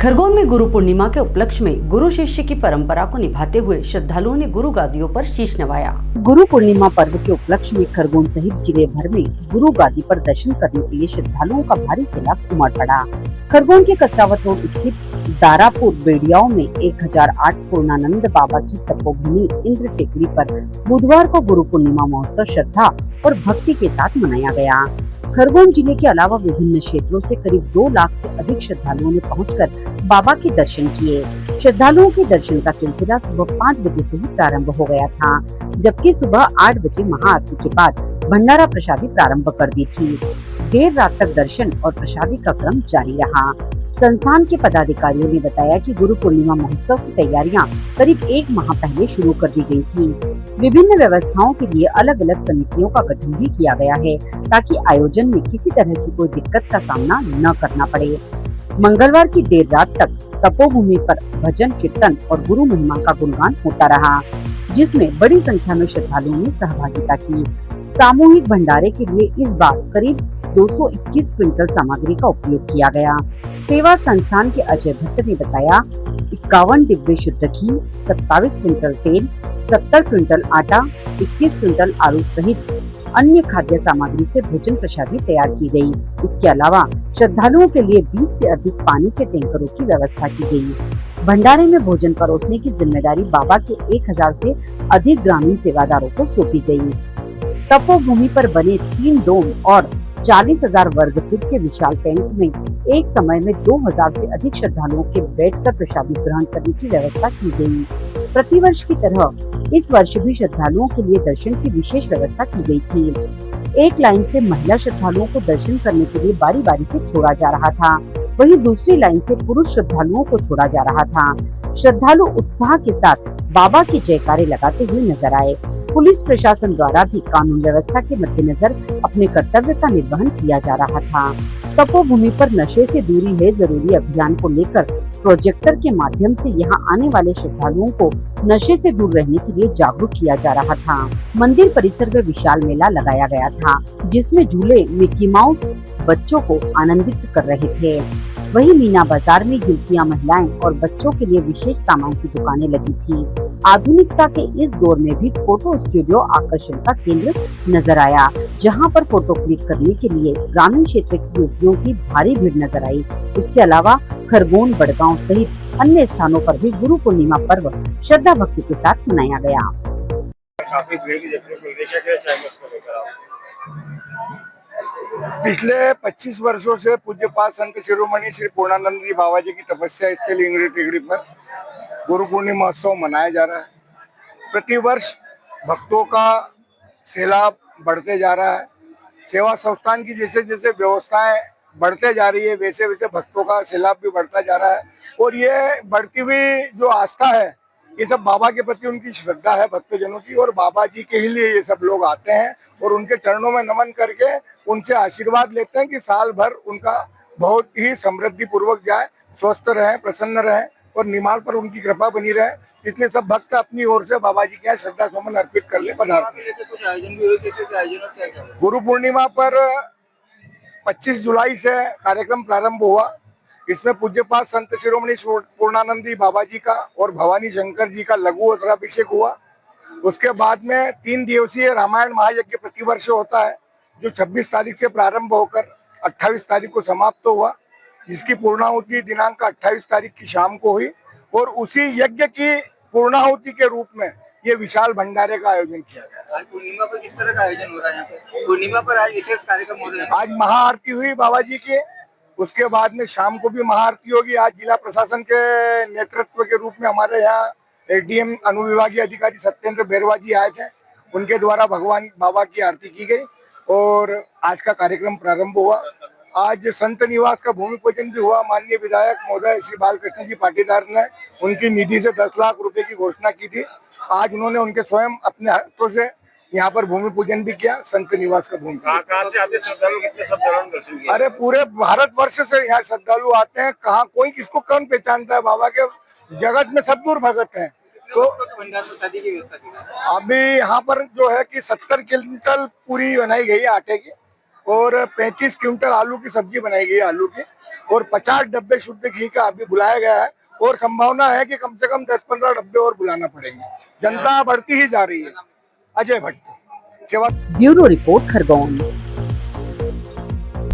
खरगोन में गुरु पूर्णिमा के उपलक्ष्य में गुरु शिष्य की परंपरा को निभाते हुए श्रद्धालुओं ने गुरु गादियों पर शीश नवाया। गुरु पूर्णिमा पर्व के उपलक्ष्य में खरगोन सहित जिले भर में गुरु गादी पर दर्शन करने के लिए श्रद्धालुओं का भारी सैलाब उमड़ पड़ा। खरगोन के कसरावत रोड स्थित दारापुर बेड़ियाओं में 1008 पूर्णानंद बाबा की तपोभूमि इंद्र टेकरी पर बुधवार को गुरु पूर्णिमा महोत्सव श्रद्धा और भक्ति के साथ मनाया गया। खरगोन जिले के अलावा विभिन्न क्षेत्रों से करीब 2 लाख से अधिक श्रद्धालुओं ने पहुंचकर बाबा के दर्शन किए। श्रद्धालुओं के दर्शन का सिलसिला सुबह 5 बजे से ही प्रारंभ हो गया था, जबकि सुबह 8 बजे महाआरती के बाद भंडारा प्रसादी प्रारंभ कर दी थी। देर रात तक दर्शन और प्रसादी का क्रम जारी रहा। संस्थान के पदाधिकारियों ने बताया कि गुरु पूर्णिमा महोत्सव की तैयारियां करीब 1 माह पहले शुरू कर दी गई थी। विभिन्न व्यवस्थाओं के लिए अलग अलग समितियों का गठन भी किया गया है, ताकि आयोजन में किसी तरह की कोई दिक्कत का सामना न करना पड़े। मंगलवार की देर रात तक तपोभूमि पर भजन कीर्तन और गुरु महिमा का गुणगान होता रहा, जिसमें बड़ी संख्या में श्रद्धालुओं ने सहभागिता की। सामूहिक भंडारे के लिए इस बार करीब 221 क्विंटल सामग्री का उपयोग किया गया। सेवा संस्थान के अजय भट्ट ने बताया, 51 डिब्बे शुद्ध घी, 27 क्विंटल तेल, 70 क्विंटल आटा, 21 क्विंटल आलू सहित अन्य खाद्य सामग्री से भोजन प्रसादी तैयार की गई। इसके अलावा श्रद्धालुओं के लिए 20 से अधिक पानी के टैंकरों की व्यवस्था की गई। भंडारे में भोजन परोसने की जिम्मेदारी बाबा के 1000 से अधिक ग्रामीण सेवादारों को सौंपी गई। तपोभूमि पर बने 3 डोम और 40,000 वर्ग फुट के विशाल टैंक में एक समय में 2000 से अधिक श्रद्धालुओं के बैठकर प्रसादी ग्रहण करने की व्यवस्था की गई। प्रतिवर्ष की तरह इस वर्ष भी श्रद्धालुओं के लिए दर्शन की विशेष व्यवस्था की गई थी। एक लाइन से महिला श्रद्धालुओं को दर्शन करने के लिए बारी बारी से छोड़ा जा रहा था, वहीं दूसरी लाइन से पुरुष श्रद्धालुओं को छोड़ा जा रहा था। श्रद्धालु उत्साह के साथ बाबा की जयकारे लगाते हुए नजर आए। पुलिस प्रशासन द्वारा भी कानून व्यवस्था के मद्देनजर अपने कर्तव्य का निर्वहन किया जा रहा था। तपोभूमि पर नशे से दूरी है जरूरी अभियान को लेकर प्रोजेक्टर के माध्यम से यहां आने वाले श्रद्धालुओं को नशे से दूर रहने के लिए जागरूक किया जा रहा था। मंदिर परिसर में विशाल मेला लगाया गया था, जिसमें झूले मिकी माउस बच्चों को आनंदित कर रहे थे। वहीं मीना बाजार में युवतियां, महिलाएं और बच्चों के लिए विशेष सामान की दुकानें लगी थी। आधुनिकता के इस दौर में भी फोटो स्टूडियो आकर्षण का केंद्र नजर आया, जहां पर फोटो क्लिक करने के लिए ग्रामीण क्षेत्र की युवतियों की भारी भीड़ नजर आई। इसके अलावा खरगोन, बड़गांव सहित अन्य स्थानों पर भी गुरु पूर्णिमा पर्व श्रद्धा भक्ति के साथ मनाया गया। काफी भीड़ देखने को मिली, क्या चाहिए उसको लेकर आप? पिछले 25 वर्षों से पूज्यपाद संत शिरोमणि श्री पूर्णानंद जी बाबा जी की तपस्या स्थल इंद्र टेकरी पर गुरु पूर्णिमा महोत्सव मनाया जा रहा है। प्रतिवर्ष भक्तों का सैलाब बढ़ते जा रहा है। सेवा संस्थान की जैसे जैसे व्यवस्थाएं बढ़ते जा रही है, वैसे वैसे भक्तों का सैलाब भी बढ़ता जा रहा है। और ये बढ़ती हुई जो आस्था है, ये सब बाबा के प्रति उनकी श्रद्धा है भक्तजनों की, और बाबा जी के ही लिए ये सब लोग आते हैं और उनके चरणों में नमन करके उनसे आशीर्वाद लेते हैं कि साल भर उनका बहुत ही समृद्धि पूर्वक जाए, स्वस्थ रहे, प्रसन्न रहे और निमाल पर उनकी कृपा बनी रहे। इसलिए सब भक्त अपनी ओर से बाबा जी के यहाँ श्रद्धा सुमन अर्पित कर ले पदार्थ। गुरु पूर्णिमा पर 25 जुलाई से कार्यक्रम प्रारंभ हुआ। इसमें पूज्यपाद संत शिरोमणि पूर्णानंद जी बाबा जी का और भवानी शंकर जी का लघु अभिषेक हुआ। उसके बाद में 3 दिवसीय रामायण महायज्ञ प्रतिवर्ष होता है, जो 26 तारीख से प्रारंभ होकर 28 तारीख को समाप्त हुआ, जिसकी पूर्णाहुति दिनांक 28 तारीख की शाम को हुई। और उसी यज्ञ की पूर्णाहुति के रूप में ये विशाल भंडारे का आयोजन किया गया। आज पूर्णिमा पर किस तरह का आयोजन हो रहा है यहाँ पे? पूर्णिमा पर आज विशेष कार्यक्रम हो रहे हैं। आज महाआरती हुई बाबा जी की, उसके बाद में शाम को भी महाआरती होगी। आज जिला प्रशासन के नेतृत्व के रूप में हमारे यहाँ एसडीएम अनुविभागीय अधिकारी सत्येंद्र बैरवा जी आए थे, उनके द्वारा भगवान बाबा की आरती की गई और आज का कार्यक्रम प्रारंभ हुआ। आज संत निवास का भूमि पूजन भी हुआ। माननीय विधायक महोदय श्री बालकृष्ण जी पाटीदार ने उनकी निधि से 10 लाख रुपए की घोषणा की थी। आज उन्होंने उनके स्वयं अपने हाथों से यहाँ पर भूमि पूजन भी किया। संत निवास का भूमि कहाँ से आते श्रद्धालु, कितने श्रद्धालु दर्शन किए? अरे पूरे भारत वर्ष से यहाँ श्रद्धालु आते हैं। कहाँ कोई किसको कौन पहचानता है, बाबा के जगत में सब दूर भगत हैं। तो अभी यहाँ पर जो है कि 70 क्विंटल पूरी बनाई गई है आटे की और 35 क्विंटल आलू की सब्जी बनाई गई है आलू की। और 50 डब्बे शुद्ध घी का अभी बुलाया गया है और संभावना है कि कम से कम 10-15 डब्बे और बुलाना पड़ेंगे। जनता बढ़ती ही जा रही है। अजय भट्ट, सेवा। Bureau report Khargone.